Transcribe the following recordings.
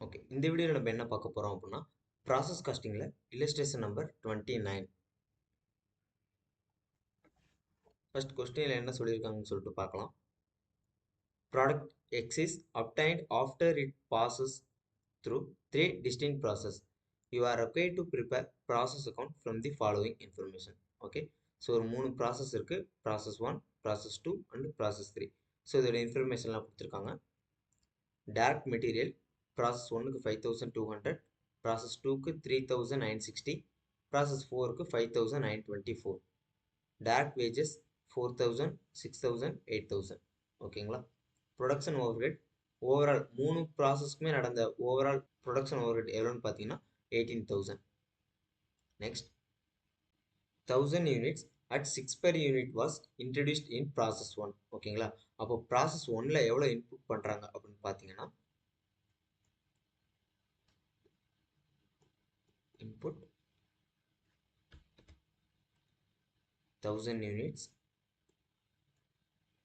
Okay, இந்த வீடியோவில் நம்ம என்ன பார்க்க போகிறோம் அப்படின்னா ப்ராசஸ் காஸ்டிங்கில் இல்லஸ்ட்ரேஷன் நம்பர் 29. ஃபர்ஸ்ட் கொஸ்டினில் என்ன சொல்லியிருக்காங்கன்னு சொல்லிட்டு பார்க்கலாம். Product X is obtained after it passes through 3 distinct process. You are required to prepare process account from the following information. Okay, so ஒரு 3 ப்ராசஸ் இருக்குது. Process 1, process 2 and process 3. So இதோட இன்ஃபர்மேஷன்லாம் கொடுத்துருக்காங்க. Direct material process 1க்கு 5200, process 2க்கு 3960, process 4க்கு 5924. Direct wages 4000, 6000, 8000. ஓகேங்களா. Production overhead overall 3 ப்ராசஸ்க்குமே நடந்த overall production overhead எவ்வளோன்னு பார்த்தீங்கன்னா 18000. Next 1000 units at 6 per unit was introduced in process 1. ஓகேங்களா. அப்போ ப்ராசஸ் 1ல எவ்வளோ இன்புட் பண்ணுறாங்க அப்படின்னு பார்த்தீங்கன்னா input 1000 units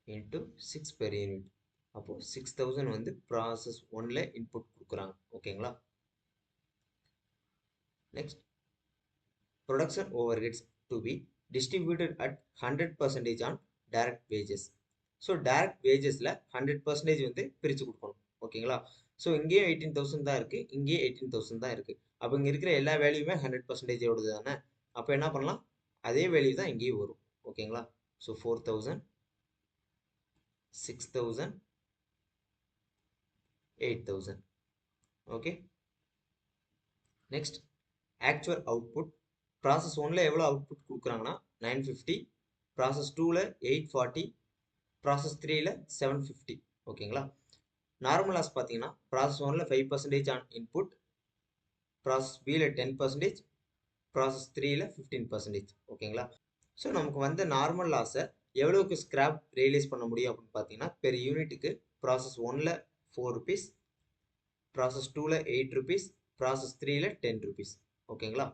into 6 per unit. அப்போ 6000 வந்து ப்ராசஸ் 1ல இன்புட் கொடுக்குறாங்க. ஓகேங்களா. Next production overheads to be distributed at 100% on direct wages. So direct வேஜஸில் 100% வந்து பிரித்து கொடுக்கணும். ஓகேங்களா. ஸோ இங்கேயும் 18000 தான் இருக்குது, இங்கேயும் 18000 தான் இருக்குது. அப்போ இங்கே இருக்கிற எல்லா வேல்யூமே 100%ஓடது தானே. அப்போ என்ன பண்ணலாம், அதே வேல்யூ தான் இங்கேயும் வரும். ஓகேங்களா. So 4000, 6000, 8000. Okay. Next actual output process 1ல எவ்வளோ அவுட்புட் கொடுக்குறாங்கன்னா 950, ப்ராசஸ் 2ல 840, ப்ராசஸ் 3ல 750. ஓகேங்களா. நார்மல் லாஸ் பார்த்தீங்கன்னா ப்ராசஸ் 1ல 5% ஆன் இன்புட், ப்ராசஸ் பியில் 10%, ப்ராசஸ் 3ல 15%. ஓகேங்களா. ஸோ நமக்கு வந்து நார்மல் லாஸை எவ்வளோக்கு ஸ்கிராப் ரியலைஸ் பண்ண முடியும் அப்படின்னு பார்த்தீங்கன்னா பெர் யூனிட்டுக்கு ப்ராசஸ் 1ல 4 rupees, ப்ராசஸ் 2ல 8 rupees, ப்ராசஸ் 3ல 10 rupees. ஓகேங்களா.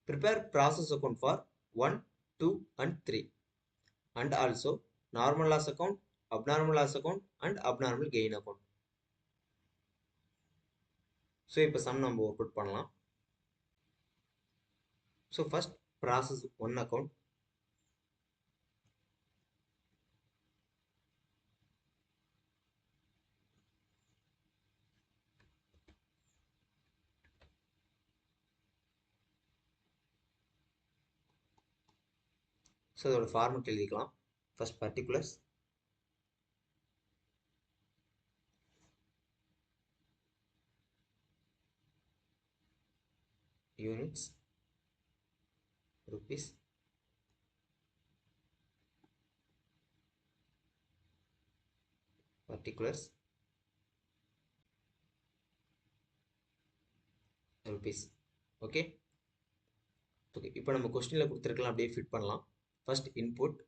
Prepare process account for 1, 2 and 3 and also normal loss account, abnormal loss account and abnormal gain account. So இப்போ சம் நம்ம ஒர்க் அவுட் பண்ணலாம். So first process 1 account so அதோட format எழுதிக்கலாம். First particulars, units, rupees, particulars, rupees. Okay. Okay, இப்போ நம்ம கொஸ்டினில் கொடுத்துருக்கலாம், அப்படியே ஃபிட் பண்ணலாம். ஃபர்ஸ்ட் இன்புட்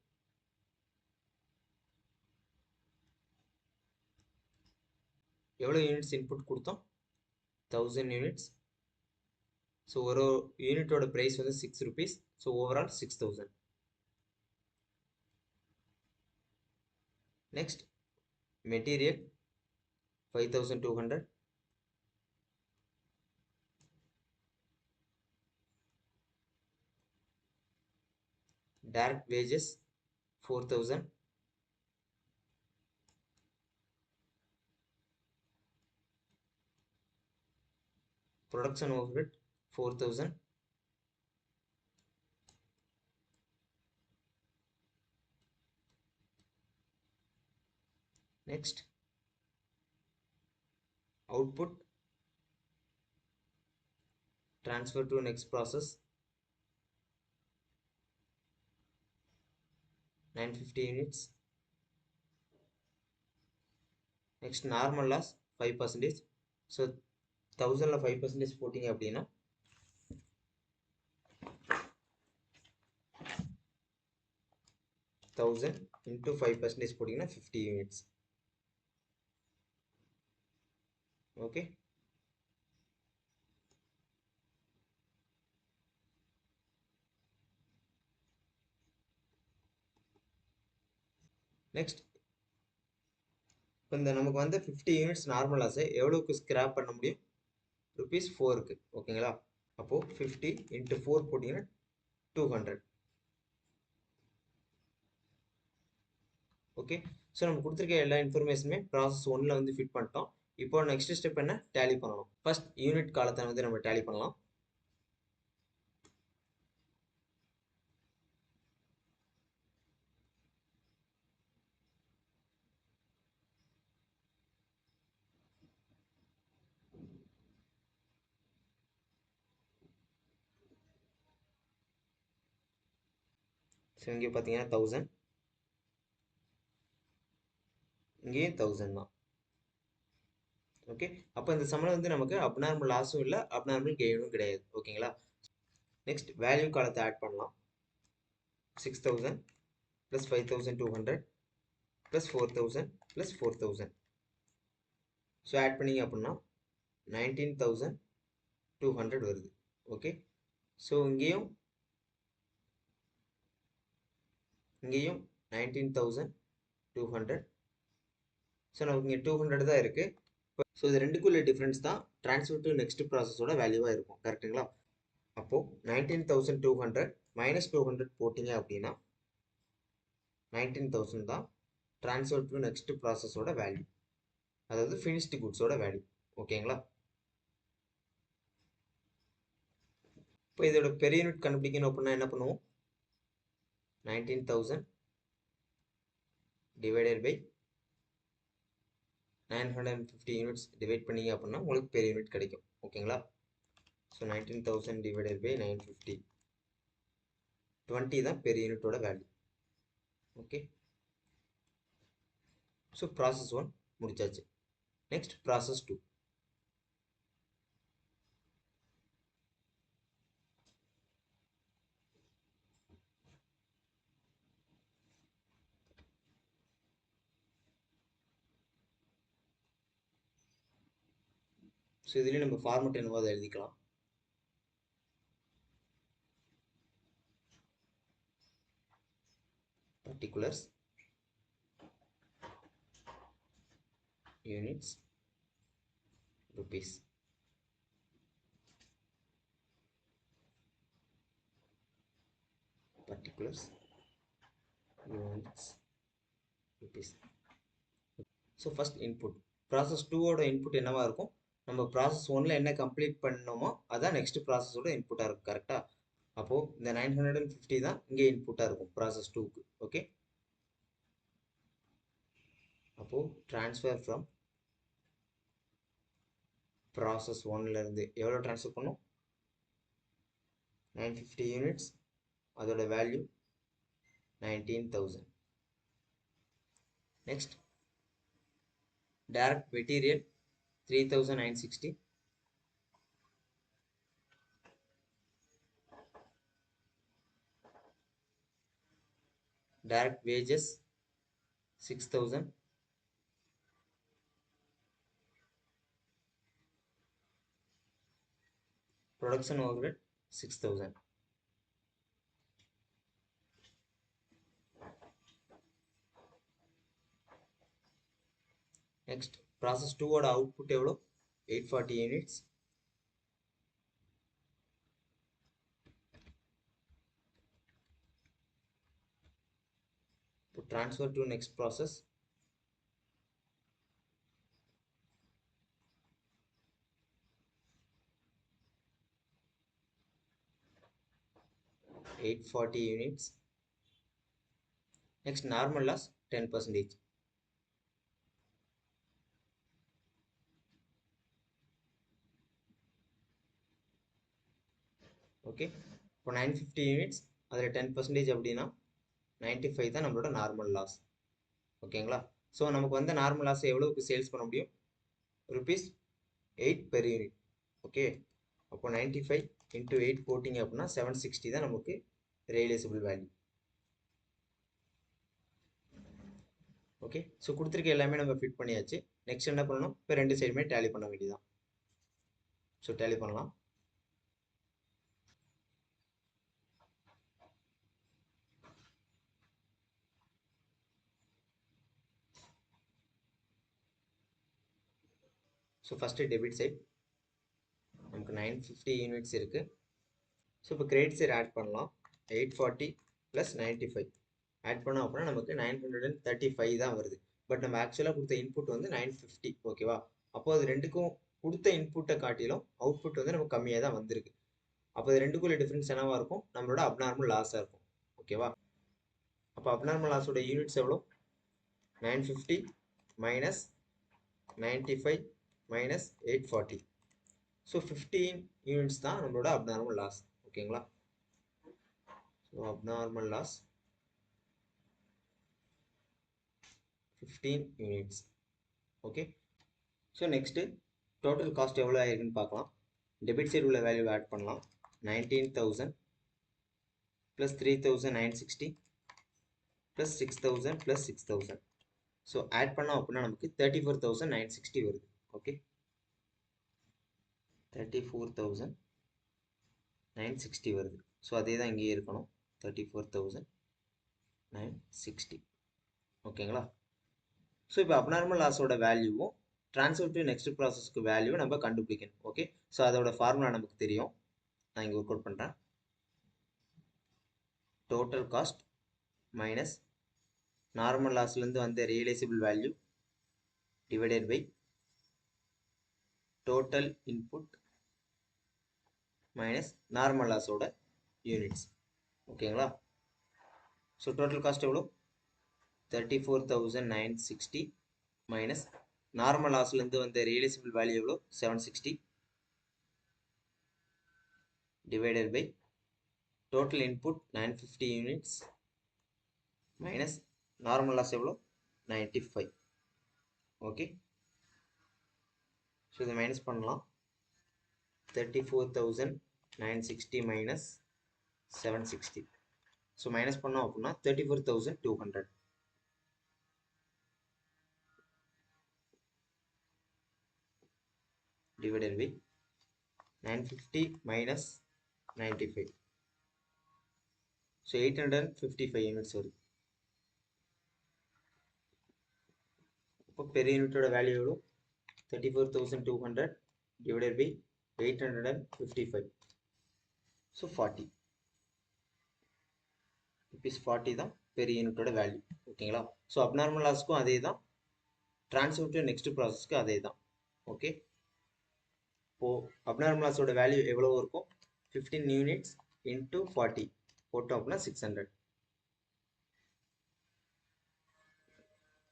எவ்வளோ யூனிட்ஸ் இன்புட் கொடுத்தோம், 1000 யூனிட்ஸ். ஸோ ஒரு யூனிட்டோட ப்ரைஸ் வந்து 6 rupees. So overall 6000. Next material 5200, direct wages 4000, production overhead 4000, next output transfer to next process 950 units. next normal loss 5%. so 1000ல 5% போட்டிங்க அப்படின்னா 1000 into 5% போட்டிங்கன்னா 50 units. ஓகே. நெக்ஸ்ட் இப்போ இந்த நமக்கு வந்து 50 யூனிட்ஸ் நார்மல் லாஸை எவ்வளோக்கு ஸ்கிராப் பண்ண முடியும்? ₹4க்கு. ஓகேங்களா? அப்போது 50 × 4 போட்டிங்கன்னா 200. ஓகே. ஸோ நம்ம கொடுத்துருக்க எல்லா இன்ஃபர்மேஷனுமே ப்ராசஸ் 1ல் வந்து ஃபிட் பண்ணிட்டோம். இப்போ நெக்ஸ்ட் ஸ்டெப் என்ன? டேலி பண்ணணும். ஃபர்ஸ்ட் யூனிட் காலத்தை வந்து நம்ம டேலி பண்ணலாம். ஸோ இங்கே பார்த்தீங்கன்னா 1000, இங்கேயும் 1000 தான். ஓகே. அப்போ இந்த சம்மில் வந்து நமக்கு அப்நார்மல் லாஸும் இல்லை, அப்நார்மல் கெயினும் கிடையாது. ஓகேங்களா? நெக்ஸ்ட் வேல்யூ காலத்தை ஆட் பண்ணலாம். 6000 + 5200 + 4000 + 4000. ஸோ ஆட் பண்ணிங்க அப்படின்னா 19200 வருது. ஓகே. ஸோ இங்கேயும் 19200. ஸோ நமக்கு இங்கே 200 தான் இருக்குது. ஸோ இது ரெண்டுக்குள்ள டிஃப்ரென்ஸ் தான் ட்ரான்ஸ்ஃபர் டு நெக்ஸ்ட் ப்ராசஸோட வேல்யூவாக இருக்கும். கரெக்டுங்களா? அப்போது 19200 - 200 போட்டிங்க அப்படின்னா 19000 தான் ட்ரான்ஸ்ஃபர் டு நெக்ஸ்ட் ப்ராசஸோட வேல்யூ, அதாவது ஃபினிஷ்டு குட்ஸோட வேல்யூ. ஓகேங்களா? இப்போ இதோட பெரிய யூனிட் கண்டுபிடிக்கணும் அப்படின்னா என்ன பண்ணுவோம்? 19000 டிவைடட் பை 950 யூனிட்ஸ் டிவைட் பண்ணிங்க அப்படின்னா உங்களுக்கு பெரிய யூனிட் கிடைக்கும். ஓகேங்களா? ஸோ 19000 டிவைடட் பை 950, 20 தான் பெரிய யூனிட்டோட வேல்யூ. ஓகே. ஸோ ப்ராசஸ் 1 முடிச்சாச்சு. Next process 2. ஸோ இதுலேயும் நம்ம ஃபார்மெட் என்னவோ அதை எழுதிக்கலாம். particulars, units, rupees. particulars, units, rupees. So first input. Process 2ஓட இன்புட் என்னவா இருக்கும்? நம்ம ப்ராசஸ் 1ல் என்ன கம்ப்ளீட் பண்ணோமோ அதான் நெக்ஸ்ட் ப்ராசஸோட இன்புட்டாக இருக்கும். கரெக்டாக? அப்போது இந்த 950 தான் இங்கே இன்புட்டாக இருக்கும் ப்ராசஸ் 2க்கு. ஓகே. அப்போது ட்ரான்ஸ்ஃபர் ஃப்ரம் ப்ராசஸ் 1லேருந்து எவ்வளோ ட்ரான்ஸ்ஃபர் பண்ணும்? 950 யூனிட்ஸ், அதோட value 19000. Next direct material 3960, direct wages 6000, production overhead 6000. Next process 2 ஓட output எவ்வளோ? 840 units. Transfer to next process. $840 units. Next normal loss 10%. Okay. இப்போ 950 யூனிட்ஸ், அதில் 10% அப்படின்னா 95 தான் நம்மளோட நார்மல் லாஸ். ஓகேங்களா? ஸோ நமக்கு வந்து நார்மல் லாஸ் எவ்வளோக்கு சேல்ஸ் பண்ண முடியும்? ₹8 பெர் யூனிட். ஓகே. அப்போ 95 × 8 போட்டிங்க அப்படின்னா 760 தான் நமக்கு ரியலைசபிள் வேல்யூ. ஓகே. ஸோ கொடுத்துருக்க எல்லாமே நம்ம ஃபிட் பண்ணியாச்சு. நெக்ஸ்ட் என்ன பண்ணணும்? இப்போ ரெண்டு சைடுமே டேலி பண்ண வேண்டியதான். ஸோ டேலி பண்ணலாம். ஸோ ஃபஸ்ட்டு டெபிட் சைட் நமக்கு 950 யூனிட்ஸ் இருக்குது. ஸோ இப்போ கிரெடிட் சைடு ஆட் பண்ணலாம். 840 + 95 ஆட் பண்ணோம் அப்படின்னா நமக்கு 935 தான் வருது. பட் நம்ம ஆக்சுவலாக கொடுத்த இன்புட் வந்து 950. ஓகேவா? அப்போ அது ரெண்டுக்கும் கொடுத்த இன்புட்டை காட்டிலும் அவுட்புட் வந்து நமக்கு கம்மியாக தான் வந்திருக்கு. அப்போ இது ரெண்டுக்குள்ள டிஃப்ரென்ஸ் என்னவா இருக்கும்? நம்மளோட அப்நார்மல் லாஸாக இருக்கும். ஓகேவா? அப்போ அப்நார்மல் லாஸோட யூனிட்ஸ் எவ்வளோ? 950 மைனஸ் 95 மைனஸ் 840. ஸோ 15 யூனிட்ஸ் தான் நம்மளோட அப்நார்மல் லாஸ். ஓகேங்களா? So abnormal loss 15 units. Okay. So next total cost எவ்வளோ ஆயிருக்குன்னு பார்க்கலாம். டெபிட் சைடு உள்ள வேல்யூ ஆட் பண்ணலாம். 19,000 + 3,960 + 6,000 + 6,000. ஸோ ஆட் பண்ணோம் அப்படின்னா நமக்கு 34,960 வருது. ஓகே, 34,960 வருது. ஸோ அதே தான் இங்கேயே இருக்கணும், 34,960. ஓகேங்களா? ஸோ இப்போ அப்நார்மல் லாஸோட வேல்யூவும் ட்ரான்ஸ்ஃபர் டு நெக்ஸ்ட் ப்ராசஸ்க்கு வேல்யூ நம்ம கண்டுபிடிக்கணும். ஓகே, ஸோ அதோட ஃபார்முலா நமக்கு தெரியும். நான் இங்கே ஒர்க் அவுட் பண்ணுறேன். டோட்டல் காஸ்ட் மைனஸ் நார்மல் லாஸ்லேருந்து வந்த realisable value divided by total input minus normal லாஸோட யூனிட்ஸ். ஓகேங்களா? ஸோ டோட்டல் காஸ்ட் எவ்வளோ? 34,960 மைனஸ் நார்மல் லாஸ்லேருந்து வந்த ரியலைசபிள் வேல்யூ எவ்வளோ? 760 divided by total input 950 units minus normal loss எவ்வளோ? 95. ஓகே, ஸோ இதை மைனஸ் பண்ணலாம். 34,960 மைனஸ் 760. ஸோ மைனஸ் பண்ணோம் அப்படின்னா 34,200 divided by 950 minus 95. So 855 units வருது. இப்போ பெர் யூனிட்டோட வேல்யூ எவ்வளோ? 34,200 டிவைடட் பை 855. ஸோ 40 ருபீஸ் 40 தான் பெர் யூனிட்டோட வேல்யூ. ஓகேங்களா? ஸோ அப்நார்மல் லாஸ்க்கும் அதே தான், ட்ரான்ஸ்ஃபர் டு நெக்ஸ்ட் ப்ராசஸ்க்கு அதே தான். ஓகே, இப்போது அப்நார்மல் லாஸோட வேல்யூ எவ்வளோ இருக்கும்? 15 யூனிட்ஸ் இன்ட்டு 40 போட்டோம் அப்படின்னா 600.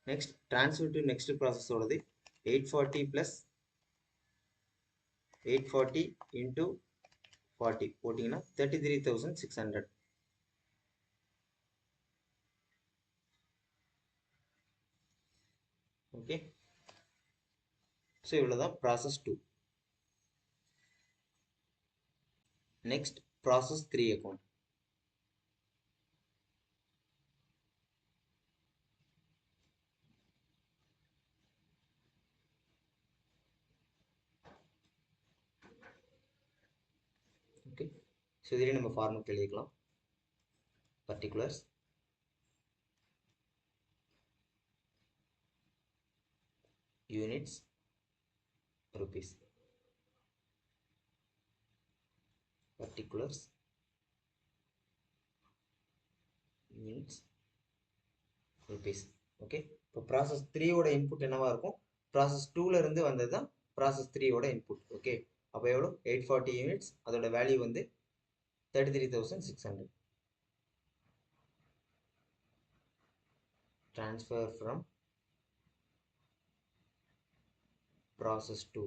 நெக்ஸ்ட் ட்ரான்ஸ்ஃபர் டு நெக்ஸ்ட் ப்ராசஸோடது 840 ப்ளஸ் 840 இன்ட்டு 40 போட்டிங்கன்னா 33,600. ஓகே, ஸோ இவ்வளோ தான் process 2. Next process 3 account. Okay, so இதிலே நம்ம ஃபார்முலா எழுதிக்கலாம். Particulars units rupees, particulars units rupees. Okay, இப்போ ப்ராசஸ் 3 ஓட இன்புட் என்னவா இருக்கும்? ப்ராசஸ் 2ல இருந்து வந்தது தான் ப்ராசஸ் 3 ஓட இன்புட். ஓகே, அப்போ எவ்வளோ? 840 யூனிட்ஸ், அதோட வேல்யூ வந்து 33,600. Transfer from process 2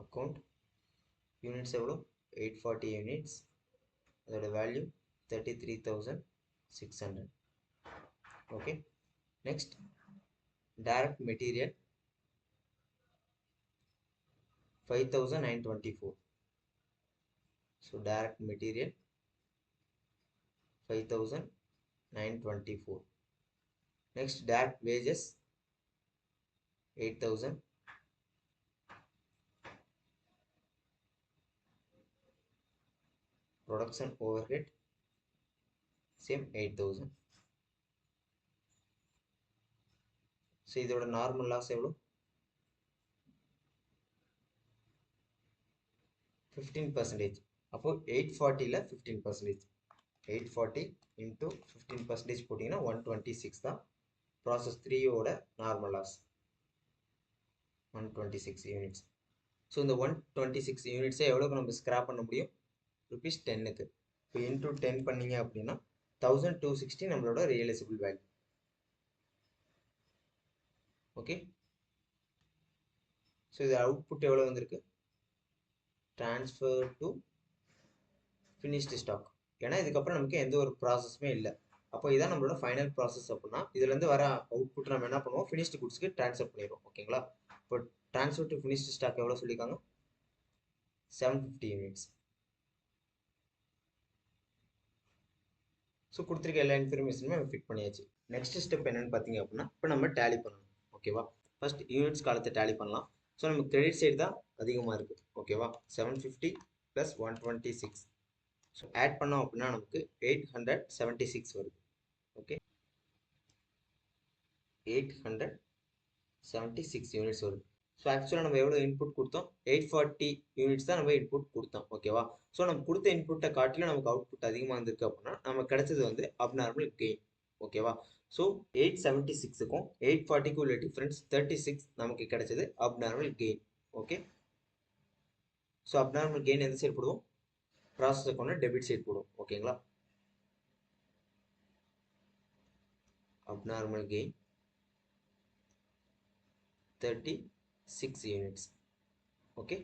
account. Units எவ்வளோ? 840 யூனிட்ஸ், அதோட value 33,600. Okay, next direct material 5,924. So direct material 5,924. Next direct wages 8,000. Production overhead same 8,000. So இதோட நார்மல் லாஸ் எவ்வளோ? 15%. அப்போ 840ல 15%. 840 into 15% போட்டிங்கன்னா 126 தான் ப்ராசஸ் 3யோட நார்மல் லாஸ். 126 யூனிட்ஸ். ஸோ இந்த 126 யூனிட்ஸை எவ்வளோக்கு நம்ம ஸ்கிராப் பண்ண முடியும்? ருபீஸ் 10க்கு. இப்போ இன்டூ 10 பண்ணீங்க அப்படின்னா 1260 நம்மளோட ரியலைசபிள் வேல்யூ. ஓகே, ஸோ இது அவுட்புட் எவ்வளோ வந்திருக்கு? Transfer to finished stock. ஏன்னா இதுக்கப்புறம் நமக்கு எந்த ஒரு ப்ராசஸுமே இல்லை. அப்போ இதான் நம்மளோட ஃபைனல் ப்ராசஸ். அப்படின்னா இதுலேருந்து வர அவுட்புட் நம்ம என்ன பண்ணுவோம்? ஃபினிஷ்டு குட்ஸ்க்கு ட்ரான்ஸ்ஃபர் பண்ணிடுவோம். ஓகேங்களா? இப்போ ட்ரான்ஸ்ஃபர் டு ஃபினிஷ்டு ஸ்டாக் எவ்வளோ சொல்லியிருக்காங்க? 750 யூனிட்ஸ். ஸோ கொடுத்துருக்க எல்லா இன்ஃபர்மேஷனுமே நம்ம ஃபிட் பண்ணியாச்சு. நெக்ஸ்ட் ஸ்டெப் என்னன்னு பார்த்தீங்க அப்படின்னா இப்போ நம்ம டேலி பண்ணணும். ஓகேவா? ஃபர்ஸ்ட் யூனிட்ஸ் காலத்தை டேலி பண்ணலாம். ஸோ நம்ம கிரெடிட் சைடு தான் அதிகமாக இருக்குது. ஓகேவா? 750 + 126. ஸோ ஆட் பண்ணோம் அப்படின்னா நமக்கு 876 வருது. ஓகே, 876 யூனிட்ஸ் வருது. ஸோ ஆக்சுவலாக நம்ம எவ்வளோ இன்புட் கொடுத்தோம்? 840 யூனிட்ஸ் தான் நம்ம இன்புட் கொடுத்தோம். ஓகேவா? ஸோ நம்ம கொடுத்த இன்புட்டை காட்டிலும் நமக்கு அவுட்புட் அதிகமாக இருந்திருக்கு அப்படின்னா நமக்கு கிடைச்சது வந்து அப்நார்மல் கெயின். ஓகேவா? ஸோ 876க்கும் 840க்கும் உள்ள டிஃப்ரென்ஸ் 36 நமக்கு கிடைச்சது abnormal gain. Okay, so abnormal gain எந்த சைடு போடுவோம்? ப்ராசஸ் அக்கௌண்ட்ல டெபிட் சைடு போடுவோம். ஓகேங்களா? Abnormal gain 36 units. Okay,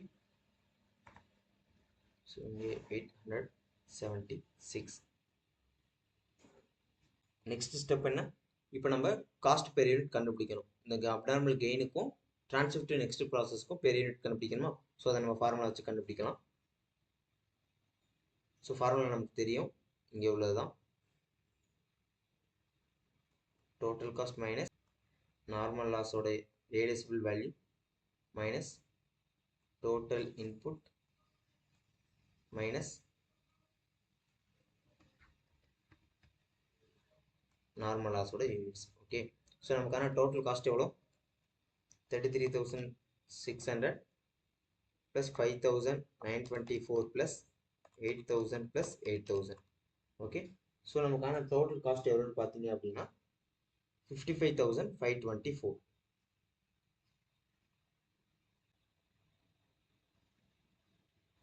so இங்கே 876. நெக்ஸ்ட் ஸ்டெப் என்ன? இப்போ நம்ம காஸ்ட் பெர் யூனிட் கண்டுபிடிக்கணும். இந்த அப்நார்மல் கெயினுக்கும் ட்ரான்ஸ்ஃபர் டு நெக்ஸ்ட் ப்ராசஸ்க்கும் பெர் யூனிட் கண்டுபிடிக்கணுமா? ஸோ அதை நம்ம ஃபார்முலா வச்சு கண்டுபிடிக்கலாம். ஸோ ஃபார்முலா நமக்கு தெரியும், இங்கே உள்ளது தான். டோட்டல் காஸ்ட் மைனஸ் நார்மல் லாஸோட realisable value minus total input minus normal லாஸோட யூனிட்ஸ். ஓகே, ஸோ நமக்கான டோட்டல் காஸ்ட் எவ்வளோ? 33,600 + 5,924 + 8,000 + 8,000. ஓகே, ஸோ நமக்கான டோட்டல் காஸ்ட் எவ்வளோன்னு பார்த்தீங்க அப்படின்னா 55,524.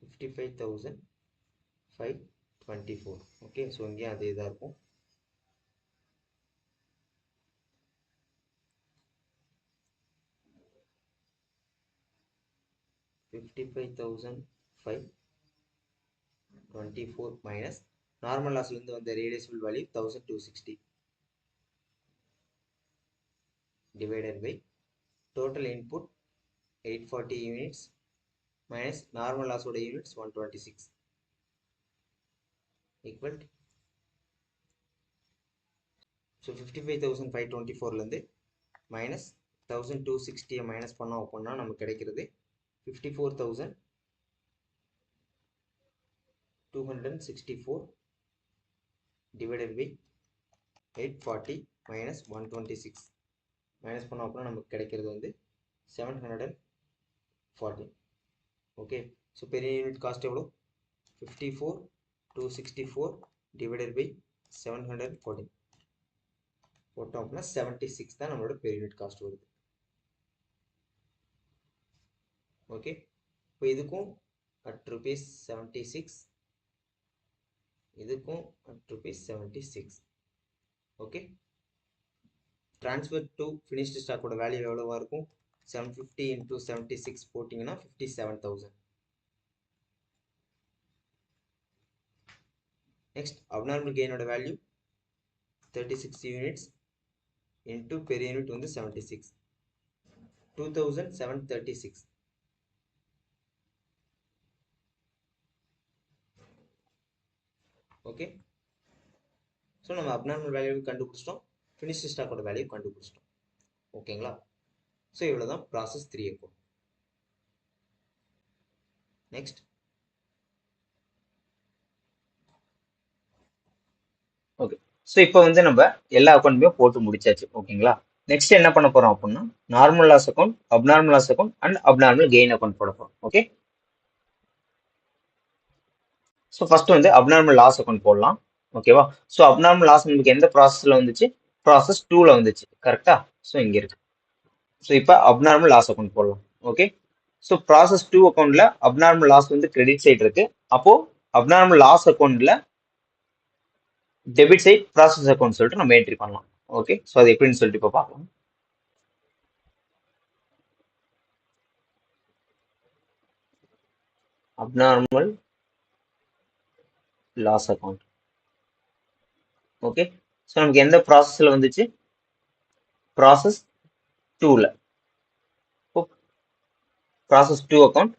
55,524. ஓகே, ஸோ இங்கேயும் அதே தான் இருக்கும். 55,524 மைனஸ் நார்மல் லாஸ்லேருந்து வந்த realisable value 1,260 divided by total input 840 units minus normal லாஸோட யூனிட்ஸ் 126 ஈக்குவல். ஸோ 55,524லேருந்து மைனஸ் 1,260 மைனஸ் பண்ணோம் அப்படின்னா நமக்கு கிடைக்கிறது 54,264 டிவைடட் பை 840 மைனஸ் 126 மைனஸ் பண்ணோம் அப்படின்னா நமக்கு கிடைக்கிறது வந்து 740. ஓகே, ஸோ பெரிய யூனிட் காஸ்ட் எவ்வளோ? 54,264 டிவைடட் பை 740 போட்டோம் அப்படின்னா 76 தான் நம்மளோட பெரிய யூனிட் காஸ்ட் வருது. ஓகே, இப்போ இதுக்கும் at ₹76, இதுக்கும் at ₹76. Okay, transfer to finished ஸ்டாக்கோட வேல்யூ எவ்வளோவா இருக்கும்? 750 into 76 போட்டிங்கன்னா 57,000. நெக்ஸ்ட் அப்நார்மல் கெயினோட value 36 units into per unit வந்து 76, 2,736. ஓகே, ஸோ நம்ம அப்நார்மல் வேல்யூ கண்டுபிடிச்சிட்டோம், ஃபினிஷ்டு ஸ்டாக்கோட வேல்யூ கண்டுபிடிச்சிட்டோம். ஓகேங்களா? ஸோ இவ்வளோ தான் ப்ராசஸ் 3 இருக்கும். நெக்ஸ்ட் ஓகே, ஸோ இப்போ வந்து நம்ம எல்லா அக்கௌண்ட்டுமே போட்டு முடிச்சாச்சு. ஓகேங்களா? நெக்ஸ்ட் என்ன பண்ண போறோம் அப்படின்னா normal loss account, abnormal loss account and abnormal gain account போட போறோம். ஓகே, ஸோ ஃபர்ஸ்ட் வந்து அப்நார்மல் லாஸ் அக்கௌண்ட் போடலாம். ஓகேவா? ஸோ அப்நார்மல் லாஸ் நமக்கு எந்த ப்ராசஸ்ல வந்துச்சு? ப்ராசஸ் 2ல வந்துச்சு. கரெக்டா? ஸோ இங்க இருக்கு. ஸோ இப்போ அப்நார்மல் லாஸ் அக்கௌண்ட் போடலாம். ஓகே. ஸோ ப்ராசஸ் 2 அக்கௌண்ட்ல அப்நார்மல் லாஸ் வந்து கிரெடிட் சைடு இருக்கு. அப்போ அப்நார்மல் லாஸ் அக்கௌண்ட்ல டெபிட் சைட் ப்ராசஸ் அக்கௌண்ட் சொல்லிட்டு நம்ம என்ட்ரி பண்ணலாம். ஓகே. ஸோ அது எப்படின்னு சொல்லிட்டு இப்போ பார்க்கலாம். Abnormal loss account. Okay. So நமக்கு எந்த ப்ராசஸ்ல வந்துச்சு? ப்ராசஸ் 2ல. Process 2 account.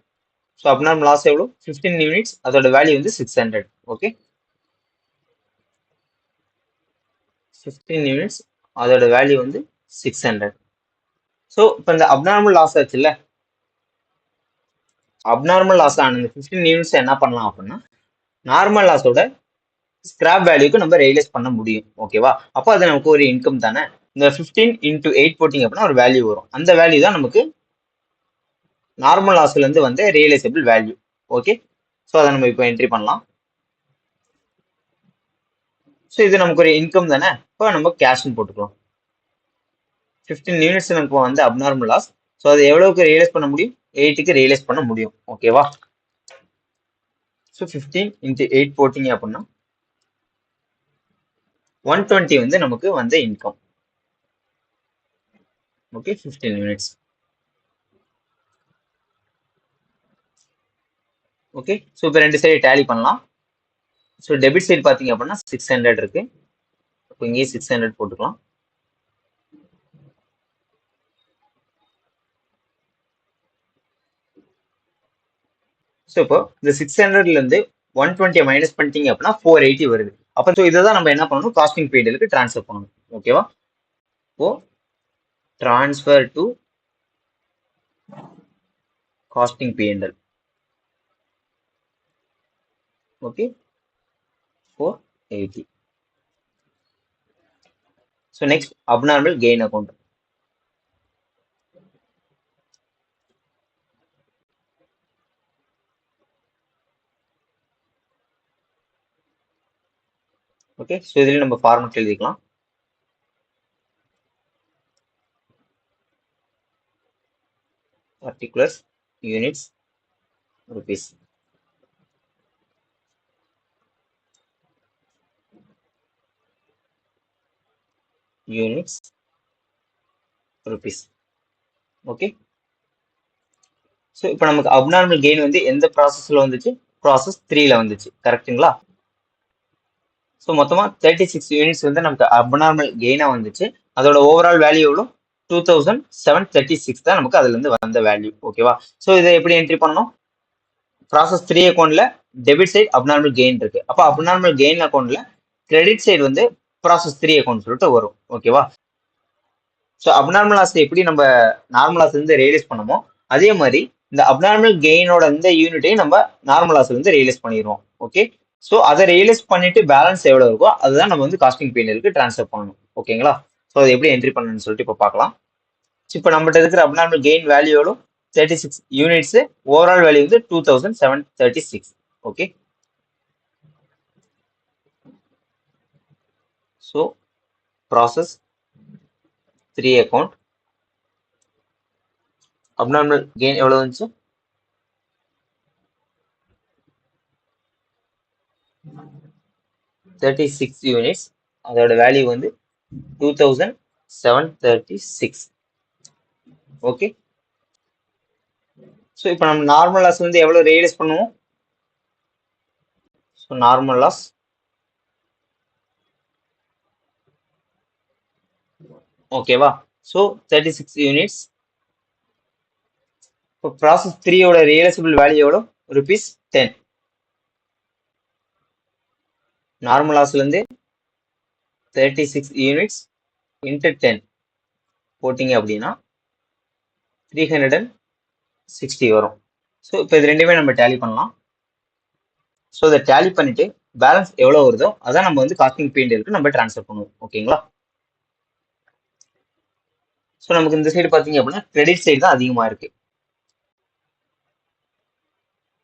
So abnormal loss எவ்வளோ? 15 யூனிட்ஸ். அதோட வேல்யூ வந்து 600. ஓகே. 15 யூனிட்ஸ். அதோட வேல்யூ வந்து 600. ஸோ இப்போ இந்த அப்நார்மல் லாஸ் ஆச்சுல்ல, அப்நார்மல் லாஸ் ஆன இந்த 15 யூனிட்ஸ் என்ன பண்ணலாம் அப்படின்னா, நார்மல் லாஸோட ஸ்கிராப் வேல்யூக்கு நம்ம ரியலைஸ் பண்ண முடியும். ஓகேவா? அப்போ அது நமக்கு ஒரு இன்கம் தானே. இந்த 15 இன்டூ 8 போட்டிங்க அப்படின்னா ஒரு வேல்யூ வரும். அந்த வேல்யூ தான் நமக்கு நார்மல் லாஸ்ல இருந்து வந்து ரியலைசபிள் வேல்யூ. ஓகே. ஸோ அதை நம்ம இப்போ என்ட்ரி பண்ணலாம். ஸோ இது நமக்கு ஒரு இன்கம் தானே. இப்போ நம்ம கேஷ்னு போட்டுக்கலாம். 15 யூனிட்ஸ் நமக்கு வந்து அப்நார்மல் லாஸ். ஸோ அதை எவ்வளவுக்கு ரியலைஸ் பண்ண முடியும்? 8க்கு ரியலைஸ் பண்ண முடியும். ஓகேவா? ஸோ 15 இன்டூ 8 போட்டிங்க அப்படின்னா 120 வந்து நமக்கு வந்த income. Okay. 15 units. Okay. So இப்போ ரெண்டு சைடு டேலி பண்ணலாம். ஸோ டெபிட் சைடு பார்த்தீங்க அப்படின்னா 600 இருக்கு. இப்போ இங்கேயே 600 போட்டுக்கலாம். ஸோ இப்போ இந்த 600ல இருந்து 120 மைனஸ் பண்ணிட்டீங்க அப்படின்னா 480 வருது. அப்போ ஸோ இதை தான் நம்ம என்ன பண்ணணும்? காஸ்டிங் பீரியடுக்கு ட்ரான்ஸ்ஃபர் பண்ணணும். ஓகேவா? இப்போ transfer to costing period. Okay. 480. So next abnormal gain account. Okay, so இதில் நம்ம ஃபார்மட் எழுதிக்கலாம். particulars units rupees. units rupees. Okay. So இப்போ நமக்கு அப்நார்மல் கெயின் வந்து எந்த ப்ராசஸ்ல வந்துச்சு? ப்ராசஸ் 3ல வந்துச்சு. கரெக்டுங்களா? ஸோ மொத்தமாக 36 யூனிட்ஸ் வந்து நமக்கு அப்நார்மல் கெயினாக வந்துச்சு. அதோட ஓவரால் வேல்யூ எவ்வளோ? 2736 தான் நமக்கு அதுல இருந்து வந்த வேல்யூ. ஓகேவா? ஸோ இதை எப்படி என்ட்ரி பண்ணணும்? ப்ராசஸ் 3 அக்கௌண்ட்ல டெபிட் சைட் அப்நார்மல் கெயின் இருக்கு. அப்போ அப்நார்மல் கெயின் அக்கௌண்ட்ல கிரெடிட் சைடு வந்து ப்ராசஸ் 3 அக்கௌண்ட் சொல்லிட்டு வரும். ஓகேவா? ஸோ அப்நார்மல் லாஸ் எப்படி நம்ம நார்மல் லாஸ் இருந்து ரியலைஸ் பண்ணுமோ அதே மாதிரி இந்த அப்நார்மல் கெயினோட இந்த யூனிட்டையும் நம்ம நார்மல் லாஸ்ல இருந்து ரியலைஸ் பண்ணிடுவோம். ஓகே. ஸோ அதை ரியலைஸ் பண்ணிட்டு பேலன்ஸ் எவ்வளோ இருக்கோ அதுதான் நம்ம வந்து காஸ்டிங் பீரியடுக்கு ட்ரான்ஸ்ஃபர் பண்ணணும். ஓகேங்களா? ஸோ அதை எப்படி என்ட்ரி பண்ணணும்னு சொல்லிட்டு இப்போ பார்க்கலாம். இப்போ நம்மகிட்ட இருக்கிற அப்நார்மல் கெயின் வேல்யூ எவ்வளோ? 36 யூனிட்ஸ். ஓவரால் வேல்யூ வந்து 2736. Okay. So process 3 account abnormal gain எவ்வளோ வந்துச்சு? 36 யூனிட்ஸ். அதோட வேல்யூ வந்து 2736. ஓகே. ஸோ இப்போ நம்ம நார்மல் லாஸ் வந்து எவ்வளோ ரியலைஸ் பண்ணுவோம்? ஸோ நார்மல் லாஸ் ஓகேவா? So 36 units. இப்போ ப்ராசஸ் 3யோட ரியலைசபிள் வேல்யூ எவ்வளோ? ருபீஸ் 10. நார்மல் லாஸ்ல இருந்து 36 யூனிட்ஸ் இன்ட்டு 10 போட்டிங்க அப்படின்னா 360 வரும். ஸோ இப்போ இது ரெண்டுமே நம்ம டேலி பண்ணலாம். ஸோ இதை டேலி பண்ணிட்டு பேலன்ஸ் எவ்வளோ வருதோ அதான் நம்ம வந்து காஸ்டிங் பீரியடுக்கு நம்ம ட்ரான்ஸ்ஃபர் பண்ணுவோம். ஓகேங்களா? ஸோ நமக்கு இந்த சைடு பார்த்தீங்க அப்படின்னா கிரெடிட் சைடு தான் அதிகமாக இருக்கு.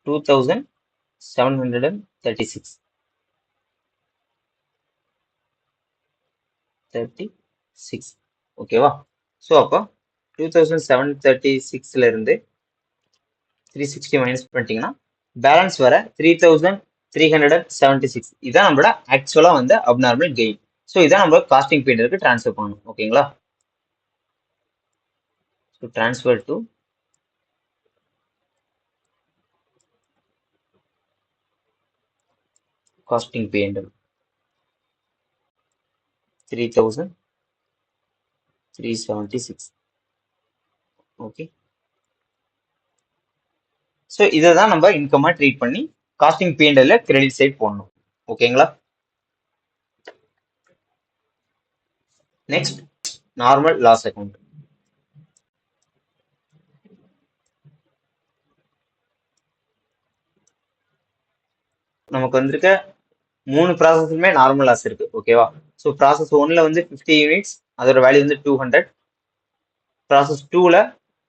2736 736 36 ஓகேவா? ஸோ அப்போ 2736ல இருந்து 360 மைனஸ் பண்ணிட்டீங்கன்னா பேலன்ஸ் வர 3376 இதான் நம்மளோட ஆக்சுவலா வந்து அப்நார்மல் கெயின். ஸோ இதான் நம்ம காஸ்டிங் பீரியடுக்கு ட்ரான்ஸ்ஃபர் பண்ணணும். ஓகேங்களா? So transfer to costing period 3376. Okay, so இதை தான் நம்ம இன்கமா ட்ரீட் பண்ணி காஸ்டிங் பீரியட்ல கிரெடிட் சைட் போடணும். ஓகேங்களா? Next normal loss account. நமக்கு வந்திருக்க 3 ப்ராசஸ்லுமே நார்மல் லாஸ் இருக்கு. ஓகேவா? ஸோ ப்ராசஸ் 1ல வந்து 50 யூனிட்ஸ், அதோட வேல்யூ வந்து 200. ப்ராசஸ் 2ல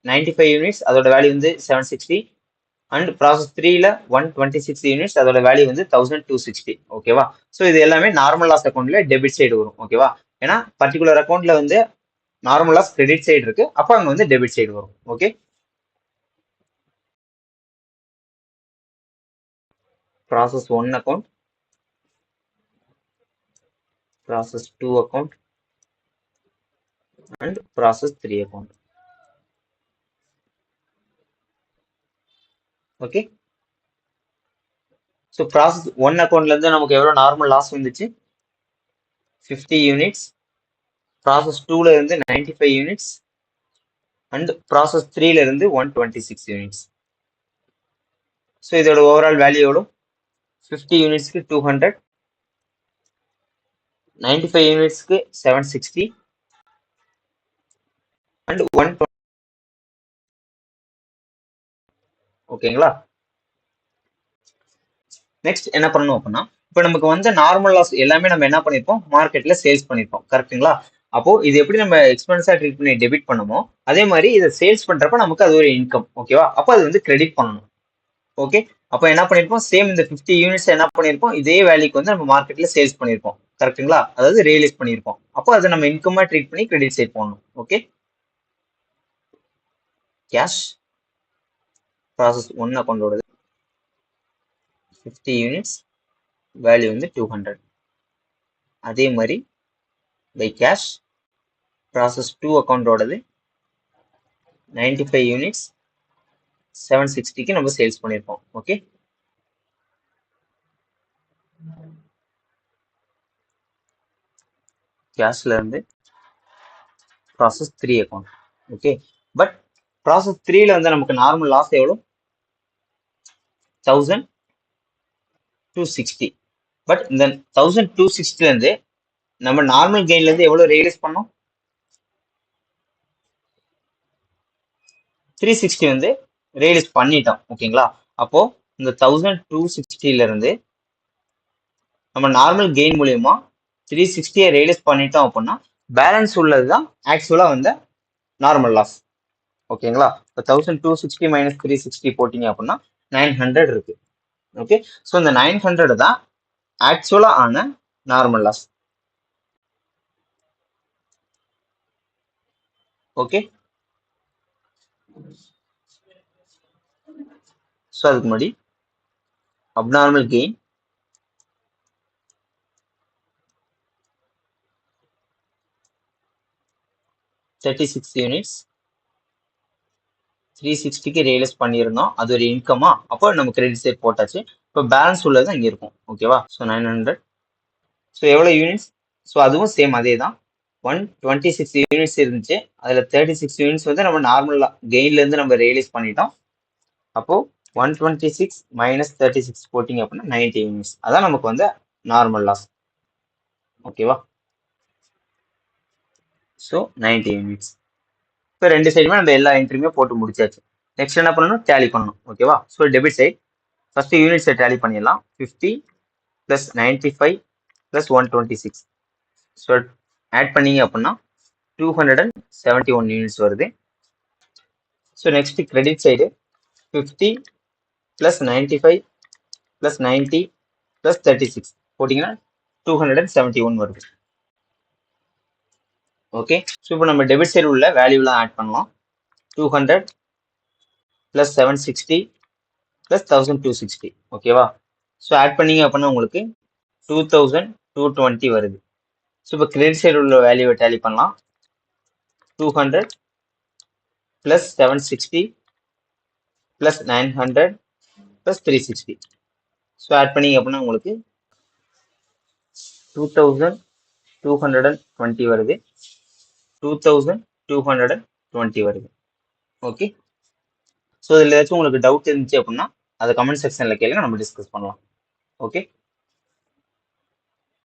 95 யூனிட்ஸ், அதோட வேல்யூ வந்து 760. அண்ட் ப்ராசஸ் 3ல 126 யூனிட்ஸ், அதோட வேல்யூ வந்து 1260. ஓகேவா? ஸோ இது எல்லாமே நார்மல் லாஸ் அக்கௌண்ட்ல டெபிட் சைடு வரும். ஓகேவா? ஏன்னா பர்டிகுலர் அக்கௌண்ட்ல வந்து நார்மல் லாஸ் கிரெடிட் சைடு இருக்கு, அப்போ அங்க வந்து டெபிட் சைடு வரும். Okay, process 1 account, process 2 account and process 3 account. Okay, so process 1 அக்கௌண்ட்ல இருந்து நமக்கு எவ்வளவு நார்மல் லாஸ் வந்துச்சு? 50 யூனிட்ஸ். ப்ராசஸ் 2ல இருந்து 95 யூனிட்ஸ் அண்ட் ப்ராசஸ் 3ல இருந்து 126 யூனிட்ஸ். ஸோ இதோட ஓவரால் வேல்யூ எவ்வளோ? 50 யூனிட்ஸ்க்கு 200, 95 யூனிட்ஸ்க்கு 760 அண்ட் 120. ஓகேங்களா? நெக்ஸ்ட் என்ன பண்ணணும் அப்படின்னா, இப்போ நமக்கு வந்து நார்மல் லாஸ் எல்லாமே நம்ம என்ன பண்ணிருப்போம்? மார்க்கெட்ல சேல்ஸ் பண்ணிருப்போம். கரெக்ட்டுங்களா? அப்போ இது எப்படி நம்ம எக்ஸ்பென்ஸா ட்ரீட் பண்ணி டெபிட் பண்ணுமோ, அதே மாதிரி இதை சேல்ஸ் பண்றப்ப நமக்கு அது ஒரு இன்கம். ஓகேவா? அப்போ அது வந்து கிரெடிட் பண்ணணும். ஓகே, அப்போ என்ன பண்ணிருப்போம்? சேம் இந்த 50 யூனிட்ஸ் என்ன பண்ணிருப்போம்? இதே வேல்யூக்கு வந்து நம்ம மார்க்கெட்ல சேல்ஸ் பண்ணிருப்போம். கரெக்ட்டுங்களா? அதாவது ரியலைஸ் பண்ணிருப்போம். அப்போ அதை நம்ம இன்கமா ட்ரீட் பண்ணி கிரெடிட் சைட் பண்ணணும். ஓகே, கேஷ் ப்ராசஸ் 1 அக்கௌண்டோட 50 யூனிட்ஸ், வேல்யூ வந்து 200. அதே மாதிரி பை கேஷ் ப்ராசஸ் 2 அக்கௌண்டோடது 95 யூனிட்ஸ், 760க்கு நம்ம சேல்ஸ் பண்ணிருப்போம். ஓகே, கேஷ்ல இருந்து process 3 account. Okay, but process 3ல வந்து நமக்கு நார்மல் லாஸ் எவ்வளோ? 1260. பட் இந்த 1260ல இருந்து நம்ம நார்மல் கெயின்ல இருந்து எவ்வளவு ரியலைஸ் பண்ணோம்? 360 வந்து ரியலைஸ் பண்ணிட்டோம். ஓகேங்களா? அப்போ இந்த 1260ல இருந்து நம்ம நார்மல் கெயின் மூலியமா 360 ரியலைஸ் பண்ணிட்டோம் அப்படின்னா பேலன்ஸ் உள்ளதுதான் ஆக்சுவலா வந்து நார்மல் லாஸ். ஓகேங்களா? இப்போ 1260 மைனஸ் 360 போட்டீங்க அப்படின்னா 900 இருக்கு. ஓகே, ஸோ இந்த 900 தான் ஆக்சுவலா ஆன நார்மல் லாஸ். ஓகே, ஸோ அதுக்கு முன்னாடி அப்நார்மல் கெயின் $36 யூனிட்ஸ் 360க்கு ரியலைஸ் பண்ணியிருந்தோம். அது ஒரு இன்கமா, அப்போ நம்ம கிரெடிட் சைட் போட்டாச்சு. இப்போ பேலன்ஸ் உள்ளது இங்கே இருக்கும். ஓகேவா? ஸோ 900. ஸோ எவ்வளோ யூனிட்ஸ்? ஸோ அதுவும் சேம் அதே தான், 126 யூனிட்ஸ் இருந்துச்சு. அதில் 36 யூனிட்ஸ் வந்து நம்ம நார்மல் கெயின்லேருந்து நம்ம ரியலைஸ் பண்ணிட்டோம். அப்போ 126 மைனஸ் 36 போட்டிங்க அப்படின்னா 90 யூனிட்ஸ். அதான் நமக்கு வந்து நார்மல் லாஸ். ஓகேவா? So 90 units. இப்போ ரெண்டு சைடுமே நம்ம எல்லா என்ட்ரியுமே போட்டு முடிச்சாச்சு. நெக்ஸ்ட் என்ன பண்ணணும்? டேலி பண்ணணும். ஓகேவா? ஸோ டெபிட் சைட் ஃபர்ஸ்ட் யூனிட்ஸை டேலி பண்ணிடலாம். 50 ப்ளஸ் 95 ப்ளஸ் 126. ஸோ ஆட் பண்ணீங்க அப்படின்னா 271 யூனிட்ஸ் வருது. So next credit side 50 plus 95 plus 90 plus 36 போட்டிங்கன்னா 271 வருது. ஓகே, ஸோ இப்போ நம்ம டெபிட் சைடு உள்ள வேல்யூலாம் ஆட் பண்ணலாம். 200 ப்ளஸ் 760 ப்ளஸ் 1260. ஓகேவா? ஸோ ஆட் பண்ணீங்க அப்படின்னா உங்களுக்கு 2220 வருது. ஸோ இப்போ கிரெடிட் சைடு உள்ள வேல்யூவை டேலி பண்ணலாம். 200 plus 760 plus 900 plus 360. So add பண்ணீங்க அப்படின்னா உங்களுக்கு 2220 வருது. 2220 வருது. ஓகே, ஸோ இதில் ஏதாச்சும் உங்களுக்கு டவுட் இருந்துச்சு அப்படின்னா அதை கமெண்ட் செக்ஷனில் கேளுங்க, நம்ம டிஸ்கஸ் பண்ணலாம். ஓகே.